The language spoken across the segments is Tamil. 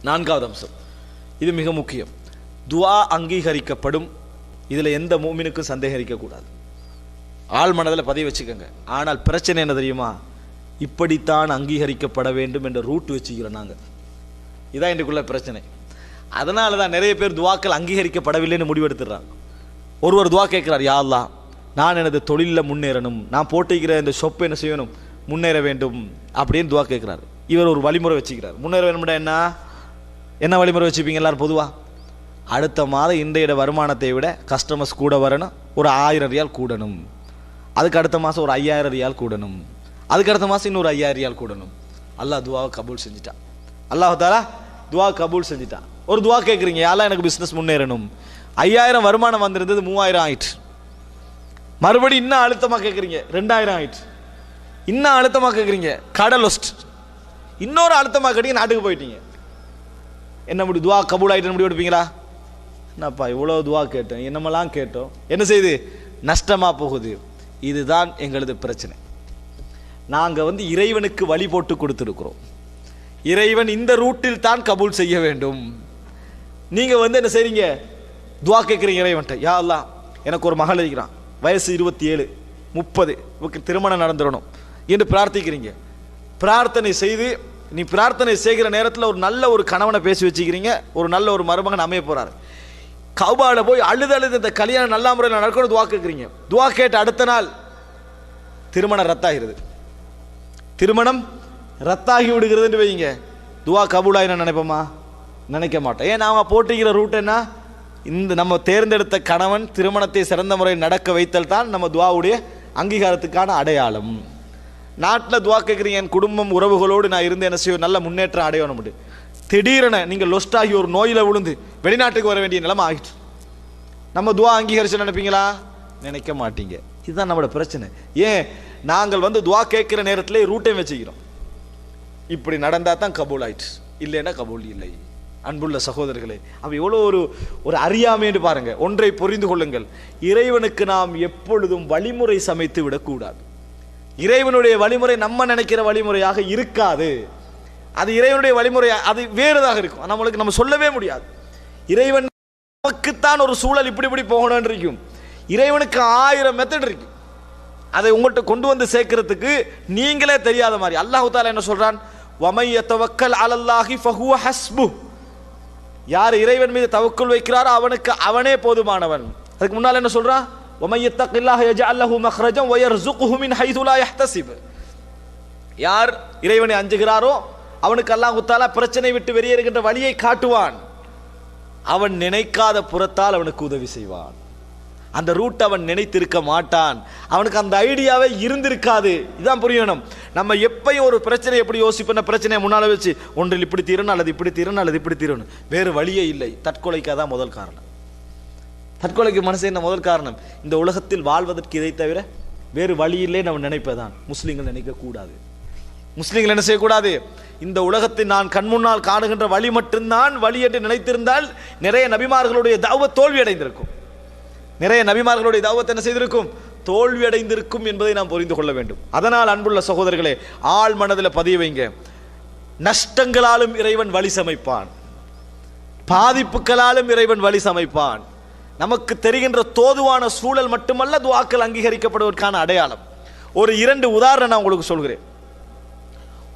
நான்காவது அம்சம், இது மிக முக்கியம். துஆ அங்கீகரிக்கப்படும். இதில் எந்த மூமினுக்கும் சந்தேகம் இருக்கக்கூடாது. ஆள் மனதில் பதிய வச்சுக்கோங்க. ஆனால் பிரச்சனை என்ன தெரியுமா? இப்படித்தான் அங்கீகரிக்கப்பட வேண்டும் என்ற ரூட் வச்சுக்கிறோம் நாங்கள். இதான் இன்றைக்குள்ள பிரச்சனை. அதனால தான் நிறைய பேர் துவாக்கள் அங்கீகரிக்கப்படவில்லைன்னு முடிவெடுத்துடுறாங்க. ஒருவர் துவா கேட்குறார், யா அல்லாஹ், நான் எனது தொழிலில் முன்னேறணும், நான் போட்டிக்கிற இந்த ஷொப்பை என்ன செய்யணும், முன்னேற வேண்டும் அப்படின்னு துவா கேட்குறாரு. இவர் ஒரு வழிமுறை வச்சுக்கிறார். முன்னேற வேணும்னா என்ன வழிமுறை வச்சுப்பீங்க எல்லாரும் பொதுவாக? அடுத்த மாதம் இன்றைய வருமானத்தை விட கஸ்டமர்ஸ் கூட வரணும், ஒரு 1000 ரியால் கூடணும். அதுக்கு அடுத்த மாதம் ஒரு 5000 ரியால் கூடணும். அதுக்கு அடுத்த மாதம் இன்னொரு 5000 ரியால் கூடணும். அல்லாஹ் துவாவை கபூல் செஞ்சுட்டான். அல்லாஹ் தாலா துவா கபூல் செஞ்சுட்டான். ஒரு துவா கேட்குறீங்க, யாரெல்லாம் எனக்கு பிஸ்னஸ் முன்னேறணும், 5000 வருமானம் வந்திருந்தது 3000 ஆயிடுச்சு. மறுபடியும் இன்னும் அழுத்தமாக கேட்குறீங்க, 2000 ஆயிடுச்சு. இன்னும் அழுத்தமாக கேட்குறீங்க, கடலொஸ்ட். இன்னொரு அழுத்தமாக கேட்டீங்க, நாட்டுக்கு போயிட்டீங்க. என்ன முடியும்? துவா கபூல் ஆகிட்டு முடிவு எடுப்பீங்களா? என்னப்பா இவ்வளோ துவா கேட்டோம், என்னமெல்லாம் கேட்டோம், என்ன செய்யுது? நஷ்டமாக போகுது. இதுதான் எங்களது பிரச்சனை. நாங்கள் இறைவனுக்கு வழி போட்டு கொடுத்துருக்குறோம். இறைவன் இந்த ரூட்டில் தான் கபூல் செய்ய வேண்டும். நீங்கள் என்ன செய்றீங்க? துவா கேட்குறீங்க இறைவன்ட்ட, யா அல்லாஹ், எனக்கு ஒரு மகள் இருக்கிறான், வயசு 27 30, இவருக்கு திருமணம் நடந்துடணும் என்று பிரார்த்திக்கிறீங்க. பிரார்த்தனை செய்து நீ பிரார்த்தனை செய்கிற நேரத்தில் ஒரு நல்ல ஒரு கணவனை பேசி வச்சுக்கிறீங்க, ஒரு நல்ல ஒரு மருமகன் அமைய போகிறாரு. கௌபாவில் போய் அழுது இந்த கல்யாணம் நல்ல முறையில் நடக்கணும் துவா கேட்குறீங்க. துவா கேட்டு அடுத்த நாள் திருமணம் ரத்தாகிறது. திருமணம் ரத்தாகி விடுகிறதுன்னு வைங்க. துவா கபூலாகி நான் நினைப்போமா? நினைக்க மாட்டோம். ஏன் நாங்கள் போட்டுக்கிற ரூட் என்ன? இந்த நம்ம தேர்ந்தெடுத்த கணவன் திருமணத்தை சிறந்த முறையில் நடக்க வைத்தல் தான் நம்ம துவாவுடைய அங்கீகாரத்துக்கான அடையாளம். நாட்டில் துவா கேட்குறீங்க, என் குடும்பம் உறவுகளோடு நான் இருந்து என்ன செய்ய நல்ல முன்னேற்றம் அடையணும். திடீரென நீங்கள் லொஸ்டாகி ஒரு நோயில் விழுந்து வெளிநாட்டுக்கு வர வேண்டிய நிலைமை ஆகிட்டு, நம்ம துவா அங்கீகரிச்சு நினைப்பீங்களா? நினைக்க மாட்டீங்க. இதுதான் நம்மளோட பிரச்சனை. ஏன் நாங்கள் துவா கேட்குற நேரத்தில் ரூட்டையும் வச்சுக்கிறோம். இப்படி நடந்தால் தான் கபூல் ஆயிடுச்சு, இல்லைன்னா கபூல் இல்லை. அன்புள்ள சகோதரர்களே, அப்போ எவ்வளோ ஒரு அறியாமைன்னு பாருங்க. ஒன்றை புரிந்து கொள்ளுங்கள், இறைவனுக்கு நாம் எப்பொழுதும் வழிமுறை சமைத்து விடக்கூடாது. இறைவனுடைய வழிமுறை நம்ம நினைக்கிற வழிமுறையாக இருக்காது. அது இறைவனுடைய வழிமுறை, அது வேறுதாக இருக்கும். நம்மளுக்கு நம்ம சொல்லவே முடியாது. இறைவன் நமக்குத்தான் ஒரு சூழல் இப்படி போகணும்னு இருக்கும். இறைவனுக்கு 1000 மெத்தட் இருக்கு. அதை உங்கள்கிட்ட கொண்டு வந்து சேர்க்கறதுக்கு நீங்களே தெரியாத மாதிரி. அல்லாஹ் தஆலா என்ன சொல்றான்? வமை யதவக்கல் அலல்லாஹி ஃபஹுவ ஹஸ்புஹ். யார் இறைவன் மீது தவக்குல் வைக்கிறாரோ அவனுக்கு அவனே போதுமானவன். அதுக்கு முன்னால் என்ன சொல்றான்? வமை யத்தகில்லாஹ யஜஅல் லஹு மக்ரஜன் வ யர்ஸுகுஹு மின் ஹைது லா யஹ்தஸிப். யார் இறைவனை அஞ்சுகிறாரோ அவனுக்கு அல்லாஹ் தஆலா பிரச்சனை விட்டு வெளியேறுகின்ற வழியை காட்டுவான். அவன் நினைக்காத புறத்தால் அவனுக்கு உதவி செய்வான். அந்த ரூட் அவன் நினைத்திருக்க மாட்டான். அவனுக்கு அந்த ஐடியாவே இருந்திருக்காது. இதுதான் புரியணும். நம்ம எப்பயும் ஒரு பிரச்சனை எப்படி யோசிப்போம்? பிரச்சனையை முன்னால் வச்சு ஒன்றில் இப்படி தீரணும், அல்லது இப்படி தீரணும், அல்லது இப்படி தீரணும். வேறு வழியே இல்லை. தற்கொலைக்கு தான் முதல் காரணம். தற்கொலைக்கு மனசு என்ன முதல் காரணம்? இந்த உலகத்தில் வாழ்வதற்கு இதை தவிர வேறு வழி இல்லை நம்ம நினைப்பதான். முஸ்லீம்கள் நினைக்கக்கூடாது. முஸ்லீம்கள் என்ன செய்யக்கூடாது? இந்த உலகத்தில் நான் கண்முன்னால் காணுகின்ற வழி மட்டும்தான் வழி என்று நினைத்திருந்தால் நிறைய நபிமார்களுடைய தாவத் தோல்வி அடைந்திருக்கும். நிறைய நபிமார்களுடைய தாவத் என்ன செய்திருக்கும்? தோல்வி அடைந்திருக்கும் என்பதை நாம் புரிந்து கொள்ள வேண்டும். அதனால் அன்புள்ள சகோதரர்களே, ஆள் மனதில் பதிய வைங்க. நஷ்டங்களாலும் இறைவன் வழி சமைப்பான், பாதிப்புகளாலும் இறைவன் வழி சமைப்பான். நமக்கு தெரிகின்ற தோதுவான சூழல் மட்டுமல்ல துஆக்கள் அங்கீகரிக்கப்படுவதற்கான அடையாளம். ஒரு 2 உதாரணம் நான் உங்களுக்கு சொல்கிறேன்.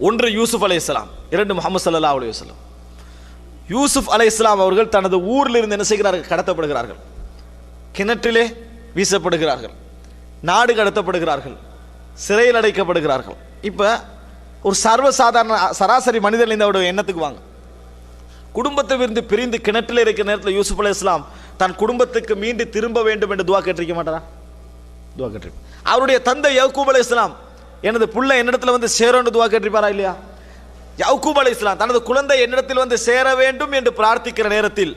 ஒன்று யூசுப் அலைஹிஸ்ஸலாம், 2 முஹம்மது ஸல்லல்லாஹு அலைஹி வஸல்லம். யூசுப் அலைஹிஸ்ஸலாம் அவர்கள் தனது ஊரில் இருந்து என்ன செய்கிறார்கள்? கடத்தப்படுகிறார்கள். கிணற்றிலே வீசப்படுகிறார்கள், நாடு கடத்தப்படுகிறார்கள், சிறையில் அடைக்கப்படுகிறார்கள். இப்போ ஒரு சர்வசாதாரண சராசரி மனிதர்கள் இந்த எண்ணத்துக்கு வாங்க. குடும்பத்தை விருந்து பிரிந்து கிணற்றில் இருக்கிற நேரத்தில் யூசுப் அலைஹிஸ்ஸலாம் தன் குடும்பத்துக்கு மீண்டு திரும்ப வேண்டும் என்று துவா கேட்டிருக்க மாட்டாரா? துவா கேட்டிருக்க. அவருடைய தந்தை யாக்கூப் அலைஹிஸ்ஸலாம், எனது புள்ள என்னிடத்தில் சேரணும் துவா கேட்டிருப்பாரா இல்லையா? யாக்கூப் அலைஹிஸ்ஸலாம் தனது குழந்தை என்னிடத்தில் சேர வேண்டும் என்று பிரார்த்திக்கிற நேரத்தில்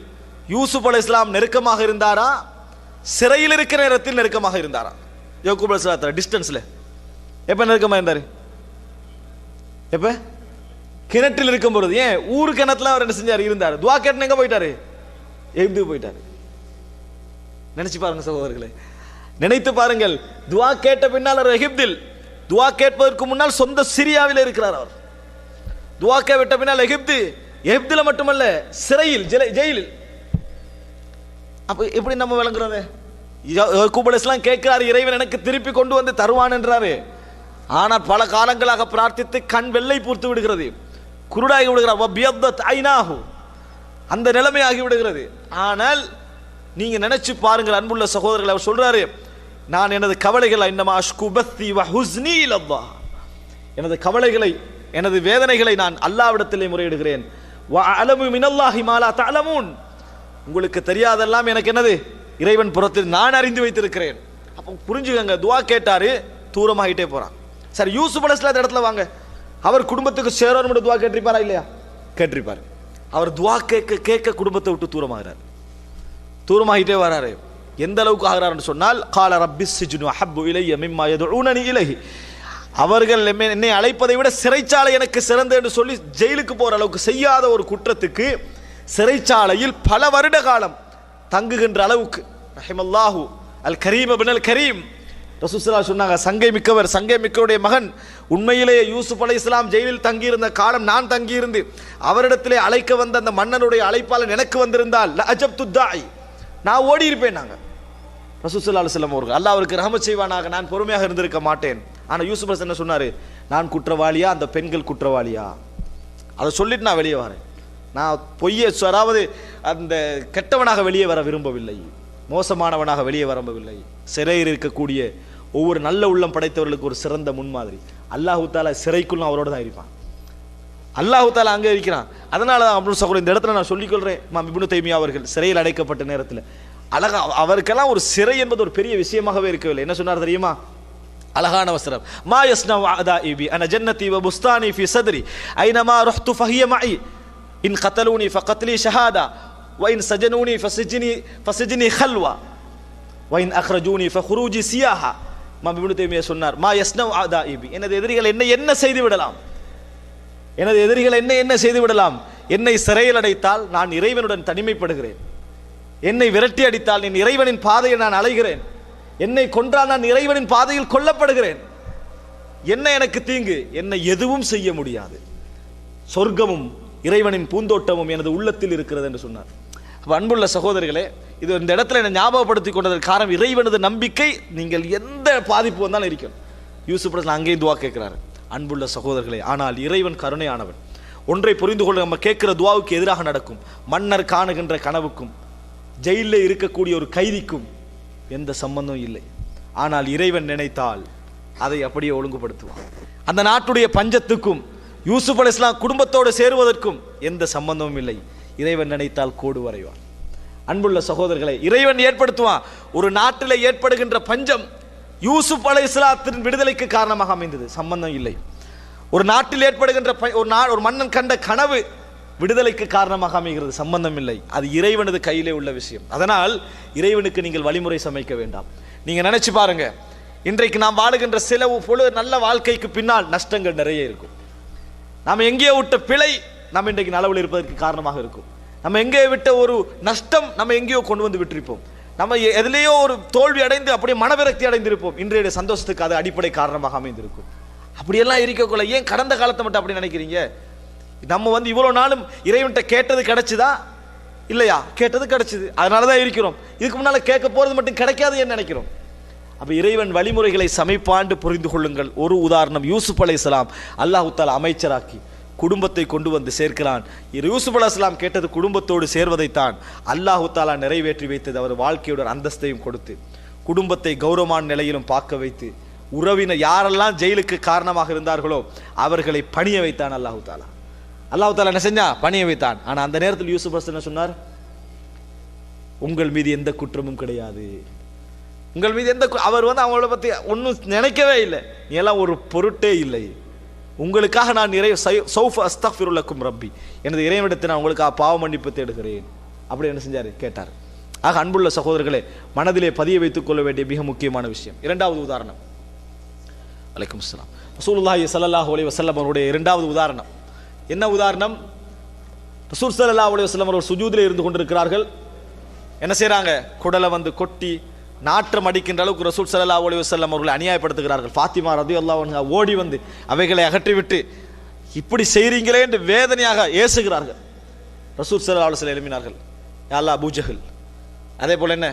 யூசுப் அலைஹிஸ்ஸலாம் நெருக்கமாக இருந்தாரா? சிறையில் இருக்கிற நேரத்தில் நெருக்கமாக இருந்தாரா? யாக்கூப் அலைஹிஸ்ஸலாம் டிஸ்டன்ஸ்ல எப்ப நெருக்கமாக இருந்தார்? எப்ப? கிணற்றில் இருக்கும் பொழுது. ஏன் ஊரு கிணத்துல அவர் என்ன செஞ்சார்? இருந்தார். துவா கேட்டு எங்க போயிட்டாரு? எகிப்துக்கு போயிட்டாரு. நினைச்சு பாருங்க சகோதரர்களே, நினைத்து பாருங்கள். துவா கேட்ட பின்னால் அவர் எகிப்தில், துவா கேட்பதற்கு முன்னால் சொந்த சிரியாவில் இருக்கிறார். அவர் துவா விட்ட பின்னால் எகிப்து, எகிப்தில் மட்டுமல்ல, சிறையில், ஜெயிலில். அப்போ எப்படி நம்ம விளங்குறது? யாக்கூப் அலைஹிஸ்ஸலாம் கேட்கிறாரு, இறைவன் எனக்கு திருப்பி கொண்டு வந்து தருவான் என்றாரு. ஆனால் பல காலங்களாக பிரார்த்தித்து கண் வெள்ளை பூர்த்து விடுகிறது, குருடாகி விடுகிறார், அந்த நிலைமையாகி விடுகிறது. ஆனால் நீங்க நினைச்சு பாருங்கள் அன்புள்ள சகோதரர்கள், அவர் சொல்றாரு, நான் எனது கவலைகளை இன்னமா அஷ்கு பத்தி வ ஹுஸ்னி இலல்லாஹ், எனது கவலைகளை எனது வேதனைகளை நான் அல்லாஹ்விடத்திலே முறையிடுகிறேன். வ அலமு மினல்லாஹி மா லா தஅலமூன், உங்களுக்கு தெரியாதெல்லாம் எனக்கு என்னது இறைவன் புறத்தில் நான் அறிந்து வைத்திருக்கிறேன். அப்போ புரிஞ்சுக்கங்க, துஆ கேட்டாரு, தூரமாகிட்டே போறான். சரி, யூசுப் அலைஹிஸ்ஸலாம் இடத்துல வாங்க, அவர் குடும்பத்துக்கு சேரணும் துஆ கேட்டிருப்பாரா இல்லையா? கேட்டிருப்பாரு. அவர் துஆ கேட்க கேட்க குடும்பத்தை விட்டு தூரமாகிறார், தூரமாகிட்டே வராரு. எந்த அளவுக்கு ஆகிறார்னு சொன்னால், கால ரப்பிஸ் சிஜ்னு அஹப்பு இலைய மிம்மா யதுஊனனி இலைஹி, அவர்கள் என்னை அழைப்பதை விட சிறைச்சாலை எனக்கு சிறந்த என்று சொல்லி ஜெயிலுக்கு போற அளவுக்கு, செய்யாத ஒரு குற்றத்துக்கு சிறைச்சாலையில் பல வருட காலம் தங்குகின்ற அளவுக்கு. ரஹிமல்லாஹு அல் கரீம் இப்னு அல் கரீம், ரசூல் ஸல்லல்லாஹு அலைஹி சொன்னாங்க, சங்கை மிக்கவர், சங்கை மிக்கவருடைய மகன். உண்மையிலேயே யூசுப் அலைஹிஸ்ஸலாம் ஜெயிலில் தங்கியிருந்த காலம் நான் தங்கியிருந்து அவரிடத்திலே அழைக்க வந்த அந்த மன்னனுடைய அழைப்பாளன் எனக்கு வந்திருந்தால் ல அஜப்து தாய், நான் ஓடி இருப்பேன். நாங்கள் ரசூல் ஸல்லல்லாஹு அலைஹி வஸல்லம் அவர்கள், அல்லாஹ் அவருக்கு ரஹமத் செய்வானாக, நான் பொறுமையாக இருந்திருக்க மாட்டேன். ஆனால் யூசுப் அலைஹிஸ்ஸலாம் என்ன சொன்னார்? நான் குற்றவாளியா, அந்த பெண்கள் குற்றவாளியா? அதை சொல்லிட்டு நான் வெளியே வரேன். நான் பொய்யை, அதாவது அந்த கெட்டவனாக வெளியே வர விரும்பவில்லை, மோசமானவனாக வெளியே வரவில்லை. சிறையில் இருக்கக்கூடிய ஒவ்வொரு நல்ல உள்ளம் படைத்தவர்களுக்கு ஒரு சிறந்த முன்மாதிரி. அல்லாஹு தாலா சிறைக்குள்ளும் அவரோட தான் இருப்பான், அல்லாஹு தாலா அங்கே இருக்கிறான். அதனால தான் அப்படின்னு சொல்கிறேன், இந்த இடத்துல நான் சொல்லிக்கொள்கிறேன், இமாம் இப்னு தைமியா அவர்கள் சிறையில் அடைக்கப்பட்ட நேரத்தில் அழகா, அவருக்கெல்லாம் ஒரு சிறை என்பது ஒரு பெரிய விஷயமாகவே இருக்கவில்லை. என்ன சொன்னார் தெரியுமா? அழகான வசனம், மா யஸ்னவு அதாஇபி அன ஜன்னதி வ புஸ்தானி ஃபி சத்ரி ஐனமா ரஹ்து ஃபஹிய மஇ இன் கதலூனி ஃபகத்லி ஷஹாதா வ இன் சஜனூனி ஃபசிஜ்னி ஹல்வா வ இன் அக்ரஜூனி ஃபஹுரூஜி சியாஹா. இமாம் இப்னு தைமியா சொன்னார், மா யஸ்னவு அதாஇபி, எனது எதிரிகள் என்ன செய்து விடலாம், எனது எதிரிகள் என்ன செய்து விடலாம். என்னை சிறையில் அடைத்தால் நான் இறைவனுடன் தனிமைப்படுகிறேன், என்னை விரட்டி அடித்தால் என் இறைவனின் பாதையை நான் அலைகிறேன், என்னை கொன்றால் நான் இறைவனின் பாதையில் கொல்லப்படுகிறேன். என்ன எனக்கு தீங்கு? என்னை எதுவும் செய்ய முடியாது. சொர்க்கமும் இறைவனின் பூந்தோட்டமும் எனது உள்ளத்தில் இருக்கிறது என்று சொன்னார். அப்போ அன்புள்ள சகோதரிகளே, இது இந்த இடத்துல என்னை ஞாபகப்படுத்தி கொண்டதற்கு காரணம் இறைவனது நம்பிக்கை. நீங்கள் எந்த பாதிப்பு வந்தாலும் இருக்கணும். யூசுப் அலைஹிஸ்ஸலாம் அங்கேயும் துஆ கேட்கிறாரு. அன்புள்ள சகோதரர்களே, ஆனால் இறைவன் கருணையானவன். ஒன்றை புரிந்து கொள்ள, நம்ம கேட்கிற துஆவுக்கு எதிராக நடக்கும். மன்னர் காணுகின்ற கனவுக்கும் ஜெயிலில் இருக்கக்கூடிய ஒரு கைதிக்கும் எந்த சம்பந்தம் இல்லை. ஆனால் இறைவன் நினைத்தால் அதை அப்படியே ஒழுங்குபடுத்துவான். அந்த நாட்டுடைய பஞ்சத்துக்கும் யூசுப் அலைஹிஸ்ஸலாம் குடும்பத்தோடு சேருவதற்கும் எந்த சம்பந்தமும் இல்லை. இறைவன் நினைத்தால் கோடு வரைவான். அன்புள்ள சகோதரர்களை, இறைவன் ஏற்படுத்துவான். ஒரு நாட்டில் ஏற்படுகின்ற பஞ்சம் யூசுப் அலைஹிஸ்ஸலாத்தின் விடுதலைக்கு காரணமாக அமைந்தது, சம்பந்தம் இல்லை. ஒரு நாட்டில் ஏற்படுகின்ற ஒரு மன்னன் கண்ட கனவு விடுதலைக்கு காரணமாக அமைகிறது, சம்பந்தம் இல்லை. அது இறைவனது கையிலே உள்ள விஷயம். அதனால் இறைவனுக்கு நீங்கள் வழிமுறை சமைக்க வேண்டாம். நீங்க நினைச்சு பாருங்க, இன்றைக்கு நாம் வாழுகின்ற சில நல்ல வாழ்க்கைக்கு பின்னால் நஷ்டங்கள் நிறைய இருக்கும். நாம் எங்கேயோ விட்ட பிழை நம்ம இன்றைக்கு நலவில் இருப்பதற்கு காரணமாக இருக்கும். நம்ம எங்கே விட்ட ஒரு நஷ்டம் நம்ம எங்கேயோ கொண்டு வந்து விட்டிருப்போம். நம்ம எதிலேயோ ஒரு தோல்வி அடைந்து அப்படியே மனவிரக்தி அடைந்திருப்போம். இன்றைய சந்தோஷத்துக்கு அது அடிப்படை காரணமாக அமைந்திருக்கும். அப்படியெல்லாம் இருக்கக்குள்ள ஏன் கடந்த காலத்தை மட்டும் அப்படி நினைக்கிறீங்க? நம்ம இவ்வளோ நாளும் இறைவன்கிட்ட கேட்டது கிடைச்சுதா இல்லையா? கேட்டது கிடைச்சது, அதனால தான் இருக்கிறோம். இதுக்கு முன்னால் கேட்க போகிறது மட்டும் கிடைக்காது என்று நினைக்கிறோம். அப்போ இறைவன் வழிமுறைகளை சமைப்பாண்டு புரிந்து கொள்ளுங்கள். ஒரு உதாரணம், யூசுப் அலைஹிஸ்ஸலாம் அல்லாஹ் தஆலா அமைச்சராக்கி குடும்பத்தை கொண்டு வந்து சேர்க்கிறான். யூசுப் அலைஹிஸ்ஸலாம் கேட்டது குடும்பத்தோடு சேர்வதைத்தான் அல்லாஹ் தஆலா நிறைவேற்றி வைத்தது. அவர் வாழ்க்கையோட அந்தஸ்தையும் கொடுத்து குடும்பத்தை கௌரவமான நிலையிலும் பார்க்க வைத்து உறவினர் யாரெல்லாம் ஜெயிலுக்கு காரணமாக இருந்தார்களோ அவர்களை பணிய வைத்தான் அல்லாஹ் தஆலா. அல்லாஹ் தஆலா என்ன செஞ்சா? பணிய வைத்தான். ஆனால் அந்த நேரத்தில் யூசுப் அலைஹிஸ்ஸலாம் என்ன சொன்னார்? உங்கள் மீது எந்த குற்றமும் கிடையாது, உங்கள் மீது எந்த, அவர் அவங்கள பற்றி ஒன்றும் நினைக்கவே இல்லை, நீ எல்லாம் ஒரு பொருட்டே இல்லை, உங்களுக்காக நான் சௌஃப அஸ்தக்ஃபிரு லக்கும் ரப்பி, எனது இறைவனிடத்தில் நான் உங்களுக்காக பாவ மன்னிப்பு தேடுகிறேன். அப்படி என்ன செஞ்சார்? கேட்டார். ஆக அன்புள்ள சகோதரர்களே, மனதிலே பதிய வைத்துக் கொள்ள வேண்டிய மிக முக்கியமான விஷயம். இரண்டாவது உதாரணம், அலைக்கும் ஸலாம், ரசூலுல்லாஹி ஸல்லல்லாஹு அலைஹி வஸல்லம் அவருடைய இரண்டாவது உதாரணம். என்ன உதாரணம்? ரசூல் ஸல்லல்லாஹு அலைஹி வஸல்லம் அவர்கள் சுஜூதிலே இருந்து கொண்டிருக்கிறார்கள். என்ன செய்கிறாங்க? குடலை கொட்டி நாற்றம் அடிக்கின்ற அளவுக்கு ரசூல் ஸல்லல்லாஹு அலைஹி வஸல்லம் அவர்களை அநியாயப்படுத்துகிறார்கள். ஃபாத்திமா ரலியல்லாஹு அன்ஹா ஓடி வந்து அவைகளை அகற்றிவிட்டு இப்படி செய்கிறீங்களே என்று வேதனையாக ஏசுகிறார்கள். ரசூல் ஸல்லல்லாஹு அலைஹி வஸல்லம் எழுப்பினார்கள், யா அல்லாஹ் அபூஜஹல், அதே போல் என்ன,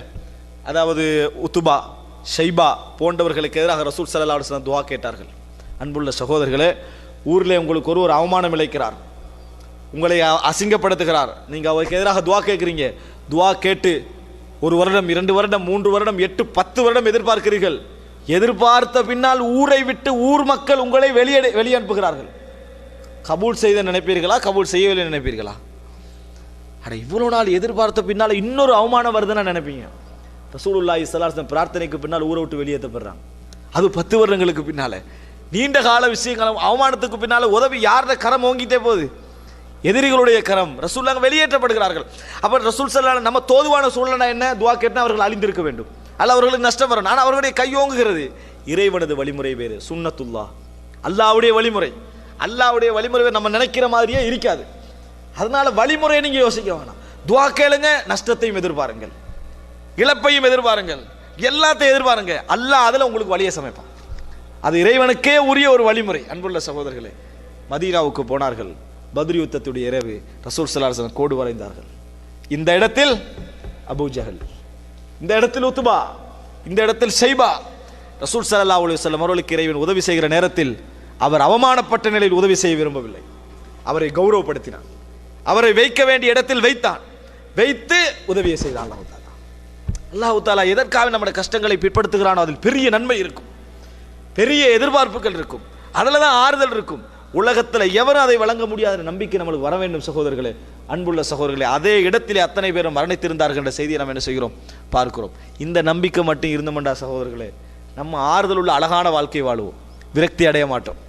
அதாவது உத்துபா, ஷைபா போன்றவர்களுக்கு எதிராக ரசூல் ஸல்லல்லாஹு அலைஹி வஸல்லம் துஆ கேட்டார்கள். அன்புள்ள சகோதரர்களே, ஊரில் உங்களுக்கு ஒரு அவமானம் இழைக்கிறார், உங்களை அசிங்கப்படுத்துகிறார், நீங்கள் அவருக்கு எதிராக துஆ கேட்குறீங்க. துஆ கேட்டு 1 வருடம் 2 வருடம் 3 வருடம் 8 10 வருடம் எதிர்பார்க்கிறீர்கள். எதிர்பார்த்த பின்னால் ஊரை விட்டு ஊர் மக்கள் உங்களை வெளியே அனுப்புகிறார்கள். கபூல் செய்த நினைப்பீர்களா, கபூல் செய்யவில்லை நினைப்பீர்களா? அட, இவ்வளோ நாள் எதிர்பார்த்த பின்னால் இன்னொரு அவமானம் வருதுன்னு நினைப்பீங்க. ரசூலுல்லாஹி ஸல்லல்லாஹு அலைஹி வஸல்லம் பிரார்த்தனைக்கு பின்னால் ஊரை விட்டு வெளியேற்றப்படுறாங்க. அது 10 வருடங்களுக்கு பின்னால, நீண்ட கால விஷயங்களும் அவமானத்துக்கு பின்னால் உதவி யாரோட கரம் ஓங்கிட்டே போகுது? எதிரிகளுடைய கரம். ரசூலுல்லாஹ் வெளியேற்றப்படுகிறார்கள். அப்போ ரசூல் ஸல்லல்லாஹு நம்ம தோதுவான சூழ்நிலை என்ன? துஆ கேட்டா அவர்கள் அழிந்திருக்க வேண்டும், அல்ல அவர்களுக்கு நஷ்டம் வரும். ஆனால் அவர்களுடைய கையோங்குகிறது. இறைவனது வழிமுறை வேறு, சுன்னத்துல்லாஹ், அல்லாஹ்வுடைய வழிமுறை. அல்லாஹ்வுடைய வழிமுறை நம்ம நினைக்கிற மாதிரியே இருக்காது. அதனால வழிமுறையை நீங்க யோசிக்க வேணாம். துஆ கேளுங்க, நஷ்டத்தையும் எதிர்பாருங்கள், இழப்பையும் எதிர்பாருங்கள், எல்லாத்தையும் எதிர்பாருங்க. அல்லாஹ் அதில் உங்களுக்கு வழியை சமைப்பான். அது இறைவனுக்கே உரிய ஒரு வழிமுறை. அன்புள்ள சகோதரர்களே, மதீனாவுக்கு போனார்கள். பத்ர் யுத்தத்துடைய இரவு ரசூல் ஸல்லல்லாஹு அலைஹி வஸல்லம் கோடு வரைந்தார்கள். இந்த இடத்தில் அபூஜஹல், இந்த இடத்தில் உத்பா, இந்த இடத்தில் ஷைபா. ரசூல் ஸல்லல்லாஹு அலைஹி வஸல்லம் அவர்களுக்கு இறைவன் உதவி செய்கிற நேரத்தில் அவர் அவமானப்பட்ட நிலையில் உதவி செய்ய விரும்பவில்லை. அவரை கௌரவப்படுத்தினான், அவரை வைக்க வேண்டிய இடத்தில் வைத்தான், வைத்து உதவியை செய்தான். அல்லாஹ் தஆலா எதற்காக நம்முடைய கஷ்டங்களை பிற்படுத்துகிறானோ அதில் பெரிய நன்மை இருக்கும், பெரிய எதிர்பார்ப்புகள் இருக்கும், அதில் தான் ஆறுதல் இருக்கும். உலகத்தில் எவரும் அதை வழங்க முடியாத நம்பிக்கை நம்மளுக்கு வர வேண்டும் சகோதரர்களே. அன்புள்ள சகோதரர்களே, அதே இடத்திலே அத்தனை பேரும் மரணித்திருந்தார்கள் என்ற செய்தியை நம்ம என்ன செய்கிறோம், பார்க்கிறோம். இந்த நம்பிக்கை மட்டும் இருந்தோம்டா சகோதரர்களே, நம்ம ஆறுதல் உள்ள அழகான வாழ்க்கை வாழுவோம், விரக்தி அடைய மாட்டோம்.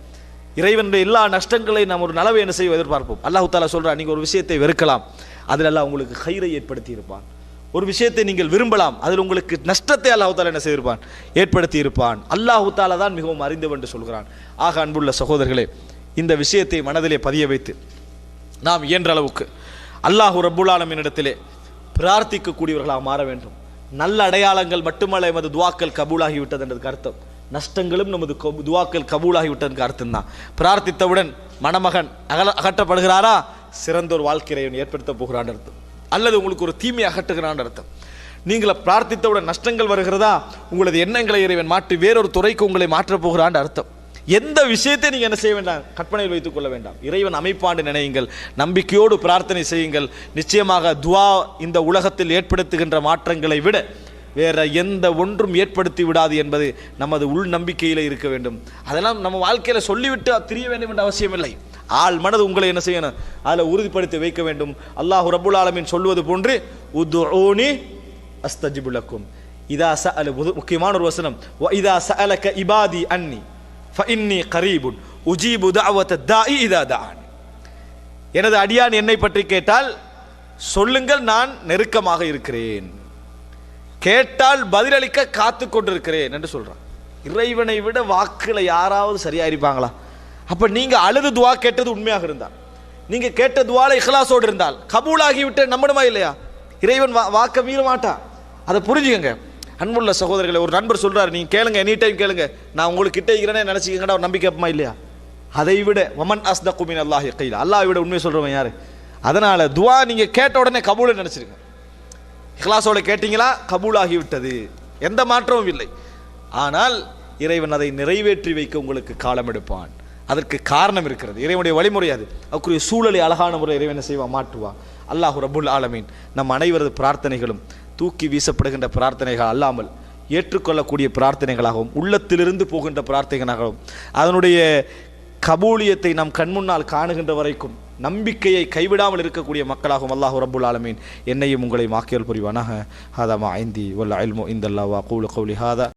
இறைவனுடைய எல்லா நஷ்டங்களையும் நம்ம ஒரு நலவை என்ன செய்ய எதிர்பார்ப்போம். அல்லாஹ் தஆலா சொல்றான், நீங்கள் ஒரு விஷயத்தை வெறுக்கலாம், அதில் அல்லாஹ் உங்களுக்கு கைரை ஏற்படுத்தி இருப்பான். ஒரு விஷயத்தை நீங்கள் விரும்பலாம், அதில் உங்களுக்கு நஷ்டத்தை அல்லாஹ் தஆலா என்ன செய்திருப்பான், ஏற்படுத்தி இருப்பான். அல்லாஹ் தஆலா தான் மிகவும் அறிந்தவன் என்று சொல்கிறான். ஆக அன்புள்ள சகோதரர்களே, இந்த விஷயத்தை மனதிலே பதிய வைத்து நாம் இயன்ற அளவுக்கு அல்லாஹ் ரப்புல் ஆலமீன் இடத்திலே பிரார்த்திக்கக்கூடியவர்களாக மாற வேண்டும். நல்ல அடையாளங்கள் மட்டுமல்ல எமது துஆக்கள் கபூலாகி விட்டது என்றதுக்கு அர்த்தம், நஷ்டங்களும் நமது துஆக்கள் கபூலாகி விட்டதுக்கு அர்த்தம் தான். பிரார்த்தித்தவுடன் மணமகன் அகற்றப்படுகிறாரா, சிறந்த ஒரு வாழ்க்கையை ஏற்படுத்த போகிறான் அர்த்தம், அல்லது உங்களுக்கு ஒரு தீமை அகற்றுகிறான் அர்த்தம். நீங்கள் பிரார்த்தித்தவுடன் நஷ்டங்கள் வருகிறதா, உங்களது எண்ணங்களை இறைவன் மாற்றி வேறொரு துறைக்கு உங்களை மாற்றப் போகிறான் அர்த்தம். எந்த விஷயத்தை நீங்கள் என்ன செய்ய வேண்டாம், கற்பனையில் வைத்துக் கொள்ள வேண்டாம். இறைவன் அமைப்பாண்டு நினையுங்கள், நம்பிக்கையோடு பிரார்த்தனை செய்யுங்கள். நிச்சயமாக துஆ இந்த உலகத்தில் ஏற்படுத்துகின்ற மாற்றங்களை விட வேற எந்த ஒன்றும் ஏற்படுத்தி விடாது என்பது நமது உள் நம்பிக்கையில் இருக்க வேண்டும். அதெல்லாம் நம்ம வாழ்க்கையில் சொல்லிவிட்டு தெரிய வேண்டும் என்ற அவசியம் இல்லை. ஆள் மனது உங்களை என்ன செய்யணும், அதில் உறுதிப்படுத்தி வைக்க வேண்டும். அல்லாஹ் ரப்புல் ஆலமீன் சொல்வது போன்று உதுஊனி அஸ்தஜிபு லக்கும். இதா சஅல, முக்கியமான ஒரு வசனம், வ இதா சஅலக இபாதி அன்னி ஃபஇன்னி கரீபுன் உஜீபு தஅவத தாஇ இதா தஆன். எனது அடியான் என்னை பற்றி கேட்டால் சொல்லுங்கள், நான் நெருக்கமாக இருக்கிறேன், கேட்டால் பதிலளிக்க காத்து கொண்டிருக்கிறேன் என்று சொல்றான். இறைவனை விட வாக்குல யாராவது சரியா இருப்பாங்களா? அப்ப நீங்க அழுது துஆ கேட்டது உண்மையாக இருந்தால், நீங்க கேட்ட துஆல இஹ்லாஸோடு இருந்தால் கபூலாகிவிட்ட நம்பணுமா இல்லையா? இறைவன் வாக்க மீற மாட்டான், அதை புரிஞ்சுக்கங்க. அன்புள்ள சகோதரர்களை, ஒரு நண்பர் சொல்றாரு, நீங்க கேளுங்க, எனி டைம் கேளுங்க, நான் உங்களுக்கு கிட்ட இருக்கிறேனே நினைச்சுக்கங்கடா, ஒரு நம்பிக்கை அப்பமா இல்லையா? அதை விட வமன் அஸ்தகு மின் அல்லாஹி கீலா, அல்லாஹ்வை விட உண்மை சொல்றவன் யாரு? அதனால துஆ நீங்க கேட்ட உடனே கபூல் நினைச்சிருங்க. இஹ்லாஸோட கேட்டீங்களா, கபூலாகி விட்டது, எந்த மாற்றமும் இல்லை. ஆனால் இறைவன் அதை நிறைவேற்றி வைக்க உங்களுக்கு காலம் எடுப்பான். அதற்கு காரணம் இருக்கிறது, இறைவனுடைய வழிமுறை அது. அதுக்குரிய சூழலை அழகான முறை இறைவன் செய்வான், மாற்றுவான். அல்லாஹ் ரப்புல் ஆலமீன் நம் அனைவரது பிரார்த்தனைகளும் தூக்கி வீசப்படுகின்ற பிரார்த்தனைகள் அல்லாமல் ஏற்றுக்கொள்ளக்கூடிய பிரார்த்தனைகளாகவும் உள்ளத்திலிருந்து போகின்ற பிரார்த்தனைகளாகவும் அதனுடைய கபூலியத்தை நாம் கண்முன்னால் காணுகின்ற வரைக்கும் நம்பிக்கையை கைவிடாமல் இருக்கக்கூடிய மக்களாகவும் அல்லாஹ் ரப்புல் ஆலமீன் என்னையும் உங்களை மாக்கியல் புரிவானாக. ஹாதா மா இந்தி வல் இல்மு இந்தல்லாஹ் வ அகூலு கௌலி ஹாதா.